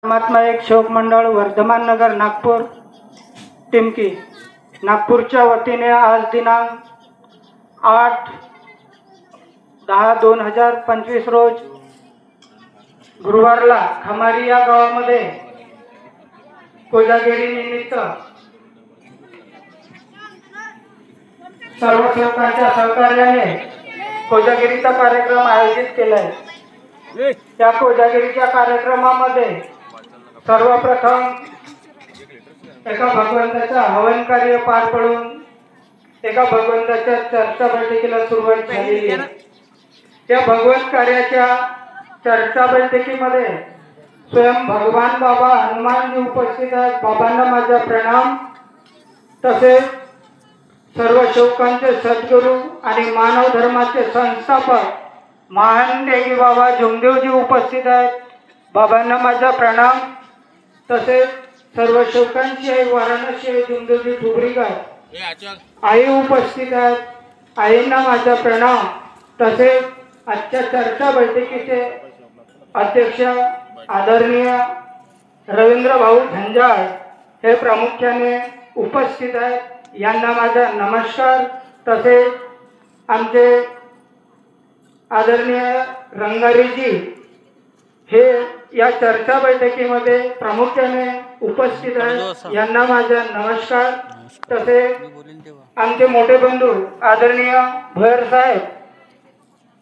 परमात्मा एक शोक मंडळ वर्धमान नगर नागपूर टिमकी नागपूरच्या वतीने आज दिनांक 8/10/2025 रोज गुरुवारला खमारी या गावामध्ये कोजागिरी निमित्त सर्व सेवकांच्या सहकार्याने कोजागिरीचा कार्यक्रम आयोजित केला आहे। त्या कोजागिरीच्या कार्यक्रमामध्ये सर्वप्रथम एका भगवंताचा हवन कार्य पार पडून एका भगवंताच्या चर्चा बैठकीला सुरुवात झालेली आहे। त्या भगवत कार्याच्या चर्चा बैठकीमध्ये स्वयं भगवान बाबा हनुमानजी उपस्थित आहेत। बाबांना माझा प्रणाम। तसेच सर्व शोकांचे सद्गुरू आणि मानव धर्माचे संस्थापक महान देवी बाबा जुमदेवजी उपस्थित आहेत। बाबांना माझा प्रणाम। तसेच सर्व शोकांची आई वाराणसी जुमदेवजी ठुबरीकर आई उपस्थित आहेत। आईंना माझा प्रणाम। तसेच आजच्या चर्चा बैठकीचे अध्यक्ष आदरणीय रवींद्र भाऊ झंजाळ हे प्रामुख्याने उपस्थित आहेत। यांना माझा नमस्कार। तसेच आमचे आदरणीय रंगारीजी हे या चर्चा बैठकीमध्ये प्रामुख्याने उपस्थित आहेत। यांना माझा नमस्कार। तसेच आमचे मोठे बंधू आदरणीय भैर साहेब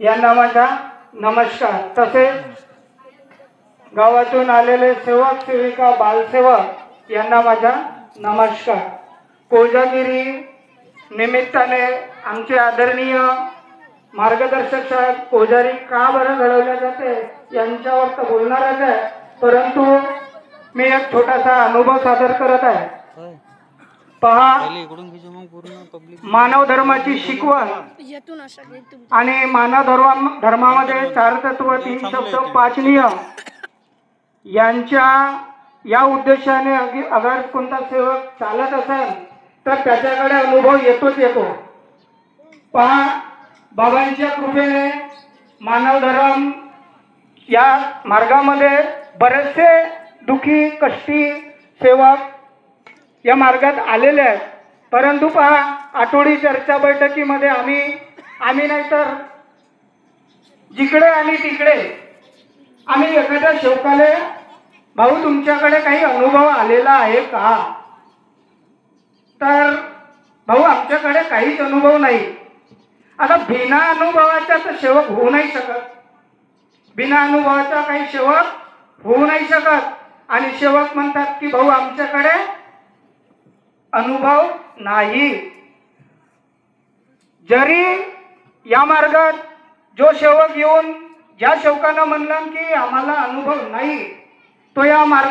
यांना माझा नमस्कार। तसेच गावातून आलेले सेवक सेविका बालसेवक यांना माझा नमस्कार। कोजागिरी निमित्ताने आमचे आदरणीय मार्गदर्शक साहेब कोजारी का बरं घडवल्या जाते यांच्यावर तर बोलणारच आहे, परंतु मी एक छोटासा अनुभव सादर करत आहे। पहा, मानव धर्माची शिकवण आणि मानव धर्मामध्ये 4 तत्व 3 शब्द 5 नियम यांच्या या उद्देशाने अगर कोणता सेवक चालत असेल तर त्याच्याकडे अनुभव येतोच येतो। पहा, बाबांच्या कृपेने मानव धर्म या मार्गामध्ये बरेचसे दुखी कष्टी सेवक या मार्गात आलेले आहेत। परंतु पहा, आठवडी चर्चा बैठकीमध्ये आम्ही नाही तर जिकडे आणि तिकडे आम्ही एखाद्या सेवकाले भाऊ तुमच्याकडे काही अनुभव आलेला आहे का, तर भाऊ आमच्याकडे काहीच अनुभव नाही। आता बिना अनुभवाचा तर सेवक होऊ नाही शकत। बिना अनुभवाचा काही सेवक होऊ नाही शकत। आणि सेवक म्हणतात की भाऊ आमच्याकडे अनुभव नाही। जरी या मार्गात जो सेवक येऊन ज्या सेवकानं म्हणलं की आम्हाला अनुभव नाही, तो या मार्ग